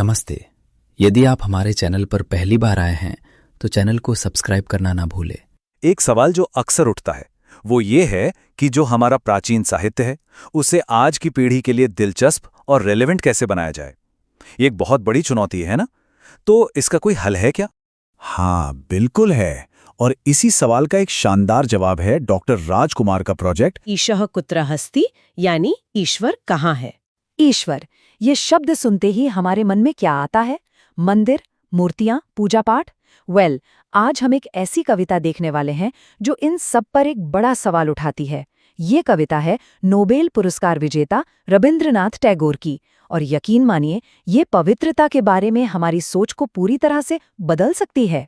नमस्ते। यदि आप हमारे चैनल पर पहली बार आए हैं तो चैनल को सब्सक्राइब करना ना भूलें। एक सवाल जो अक्सर उठता है वो ये है कि जो हमारा प्राचीन साहित्य है उसे आज की पीढ़ी के लिए दिलचस्प और रेलेवेंट कैसे बनाया जाए। ये एक बहुत बड़ी चुनौती है ना, तो इसका कोई हल है क्या? हाँ, बिल्कुल है। और इसी सवाल का एक शानदार जवाब है डॉक्टर राजकुमार का प्रोजेक्ट ईशः कुत्र हस्ति, यानी ईश्वर कहाँ है। ईश्वर, ये शब्द सुनते ही हमारे मन में क्या आता है? मंदिर, मूर्तियां, पूजा पाठ? आज हम एक ऐसी कविता देखने वाले हैं जो इन सब पर एक बड़ा सवाल उठाती है। ये कविता है नोबेल पुरस्कार विजेता रविंद्रनाथ टैगोर की, और यकीन मानिए ये पवित्रता के बारे में हमारी सोच को पूरी तरह से बदल सकती है।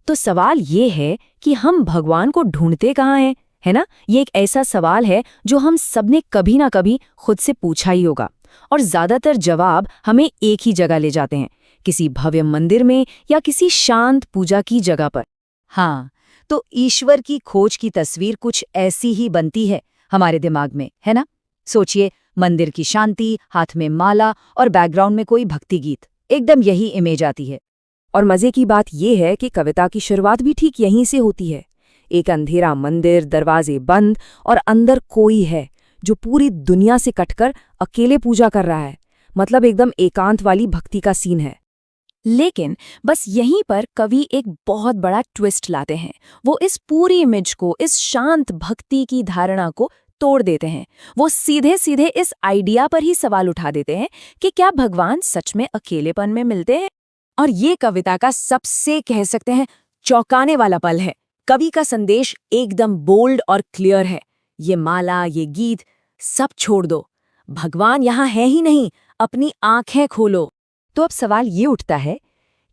तो सवाल ये है कि हम भगवान को ढूंढते कहाँ हैं, है ना? ये एक ऐसा सवाल है जो हम सबने कभी ना कभी खुद से पूछा ही होगा, और ज्यादातर जवाब हमें एक ही जगह ले जाते हैं, किसी भव्य मंदिर में या किसी शांत पूजा की जगह पर। हाँ, तो ईश्वर की खोज की तस्वीर कुछ ऐसी ही बनती है हमारे दिमाग में, है ना? सोचिए, मंदिर की शांति, हाथ में माला और बैकग्राउंड में कोई भक्ति गीत, एकदम यही इमेज आती है। और मजे की बात यह है कि कविता की शुरुआत भी ठीक यहीं से होती है। एक अंधेरा मंदिर, दरवाजे बंद, और अंदर कोई है जो पूरी दुनिया से कटकर अकेले पूजा कर रहा है। मतलब एकदम एकांत वाली भक्ति का सीन है। लेकिन बस यहीं पर कवि एक बहुत बड़ा ट्विस्ट लाते हैं। वो इस पूरी इमेज को, इस शांत भक्ति की धारणा को तोड़ देते हैं। वो सीधे सीधे इस आइडिया पर ही सवाल उठा देते हैं कि क्या भगवान सच में अकेलेपन में मिलते हैं। और ये कविता का सबसे, कह सकते हैं, चौंकाने वाला पल है। कवि का संदेश एकदम बोल्ड और क्लियर है। ये माला, ये गीत सब छोड़ दो, भगवान यहाँ है ही नहीं, अपनी आंखें खोलो। तो अब सवाल ये उठता है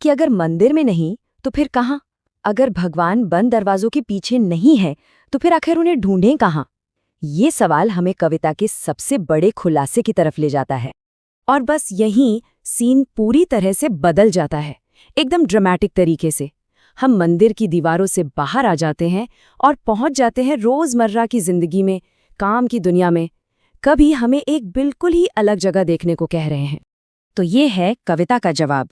कि अगर मंदिर में नहीं तो फिर कहाँ? अगर भगवान बंद दरवाजों के पीछे नहीं है तो फिर आखिर उन्हें ढूंढें कहाँ? ये सवाल हमें कविता के सबसे बड़े खुलासे की तरफ ले जाता है। और बस यहीं सीन पूरी तरह से बदल जाता है, एकदम ड्रामेटिक तरीके से। हम मंदिर की दीवारों से बाहर आ जाते हैं और पहुंच जाते हैं रोजमर्रा की जिंदगी में, काम की दुनिया में। कभी हमें एक बिल्कुल ही अलग जगह देखने को कह रहे हैं। तो ये है कविता का जवाब,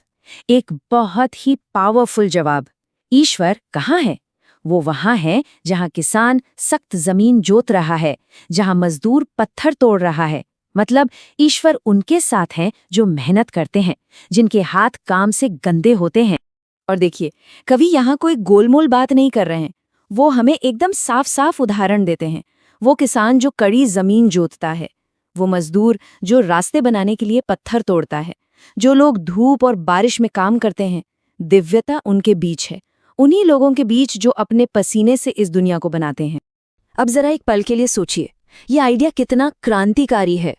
एक बहुत ही पावरफुल जवाब। ईश्वर कहाँ है? वो वहाँ है जहाँ किसान सख्त जमीन जोत रहा है, जहाँ मजदूर पत्थर तोड़ रहा है। मतलब ईश्वर उनके साथ हैं जो मेहनत करते हैं, जिनके हाथ काम से गंदे होते हैं। और देखिए, कवि यहाँ कोई गोलमोल बात नहीं कर रहे हैं। वो हमें एकदम साफ साफ उदाहरण देते हैं। वो किसान जो कड़ी जमीन जोतता है, वो मजदूर जो रास्ते बनाने के लिए पत्थर तोड़ता है, जो लोग धूप और बारिश में काम करते हैं, दिव्यता उनके बीच है, उन्हीं लोगों के बीच जो अपने पसीने से इस दुनिया को बनाते हैं। अब जरा एक पल के लिए सोचिए, ये आइडिया कितना क्रांतिकारी है।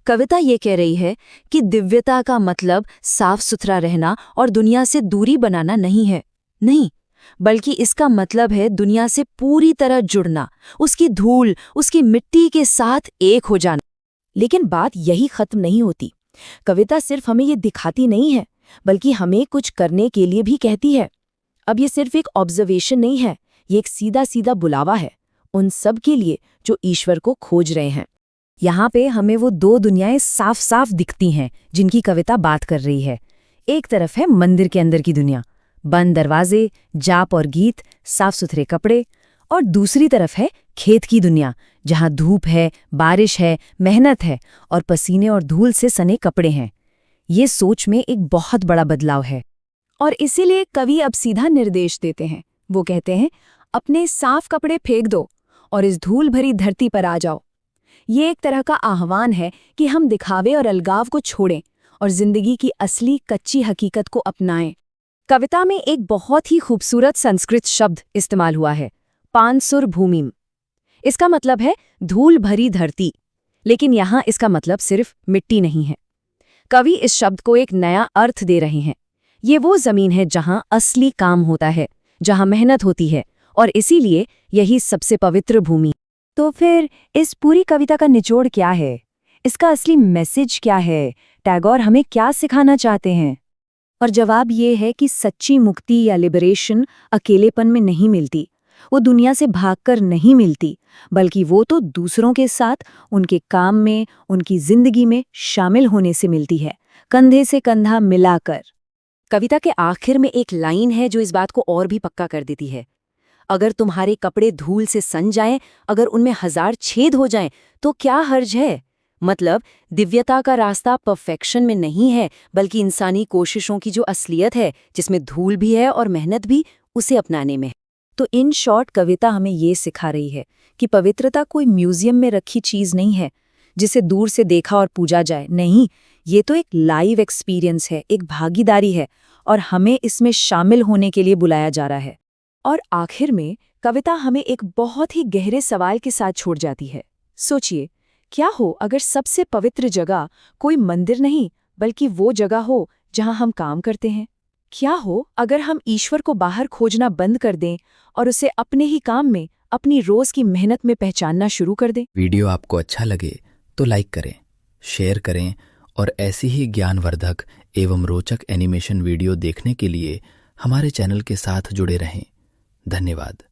कविता ये कह रही है कि दिव्यता का मतलब साफ सुथरा रहना और दुनिया से दूरी बनाना नहीं है, नहीं, बल्कि इसका मतलब है दुनिया से पूरी तरह जुड़ना, उसकी धूल, उसकी मिट्टी के साथ एक हो जाना। लेकिन बात यही खत्म नहीं होती। कविता सिर्फ हमें ये दिखाती नहीं है, बल्कि हमें कुछ करने के लिए भी कहती है। अब ये सिर्फ एक ऑब्जर्वेशन नहीं है, ये एक सीधा सीधा बुलावा है उन सब के लिए जो ईश्वर को खोज रहे हैं। यहाँ पे हमें वो दो दुनियाएं साफ साफ दिखती हैं जिनकी कविता बात कर रही है। एक तरफ है मंदिर के अंदर की दुनिया, बंद दरवाजे, जाप और गीत, साफ सुथरे कपड़े। और दूसरी तरफ है खेत की दुनिया, जहाँ धूप है, बारिश है, मेहनत है और पसीने और धूल से सने कपड़े हैं। ये सोच में एक बहुत बड़ा बदलाव है। और इसीलिए कवि अब सीधा निर्देश देते हैं। वो कहते हैं, अपने साफ कपड़े फेंक दो और इस धूल भरी धरती पर आ जाओ। ये एक तरह का आह्वान है कि हम दिखावे और अलगाव को छोड़ें और जिंदगी की असली कच्ची हकीकत को अपनाएं। कविता में एक बहुत ही खूबसूरत संस्कृत शब्द इस्तेमाल हुआ है, पानसुर भूमिम। इसका मतलब है धूल भरी धरती, लेकिन यहाँ इसका मतलब सिर्फ मिट्टी नहीं है। कवि इस शब्द को एक नया अर्थ दे रहे हैं। ये वो जमीन है जहाँ असली काम होता है, जहाँ मेहनत होती है, और इसीलिए यही सबसे पवित्र भूमि। तो फिर इस पूरी कविता का निचोड़ क्या है? इसका असली मैसेज क्या है? टैगोर हमें क्या सिखाना चाहते हैं? और जवाब ये है कि सच्ची मुक्ति या लिबरेशन अकेलेपन में नहीं मिलती, वो दुनिया से भागकर नहीं मिलती, बल्कि वो तो दूसरों के साथ, उनके काम में, उनकी जिंदगी में शामिल होने से मिलती है। कंधे से कंधा मिलाकर। कविता के आखिर में एक लाइन है जो इस बात को और भी पक्का कर देती है। अगर तुम्हारे कपड़े धूल से सन जाएं, अगर उनमें 1000 छेद हो जाएं, तो क्या हर्ज है? मतलब दिव्यता का रास्ता परफेक्शन में नहीं है, बल्कि इंसानी कोशिशों की जो असलियत है, जिसमें धूल भी है और मेहनत भी, उसे अपनाने में। तो इन शॉर्ट कविता हमें ये सिखा रही है कि पवित्रता कोई म्यूजियम में रखी चीज नहीं है जिसे दूर से देखा और पूजा जाए। नहीं, ये तो एक लाइव एक्सपीरियंस है, एक भागीदारी है, और हमें इसमें शामिल होने के लिए बुलाया जा रहा है। और आखिर में कविता हमें एक बहुत ही गहरे सवाल के साथ छोड़ जाती है। सोचिए, क्या हो अगर सबसे पवित्र जगह कोई मंदिर नहीं, बल्कि वो जगह हो जहां हम काम करते हैं? क्या हो अगर हम ईश्वर को बाहर खोजना बंद कर दें और उसे अपने ही काम में, अपनी रोज की मेहनत में पहचानना शुरू कर दें? वीडियो आपको अच्छा लगे तो लाइक करें, शेयर करें और ऐसी ही ज्ञानवर्धक एवं रोचक एनिमेशन वीडियो देखने के लिए हमारे चैनल के साथ जुड़े रहें। धन्यवाद।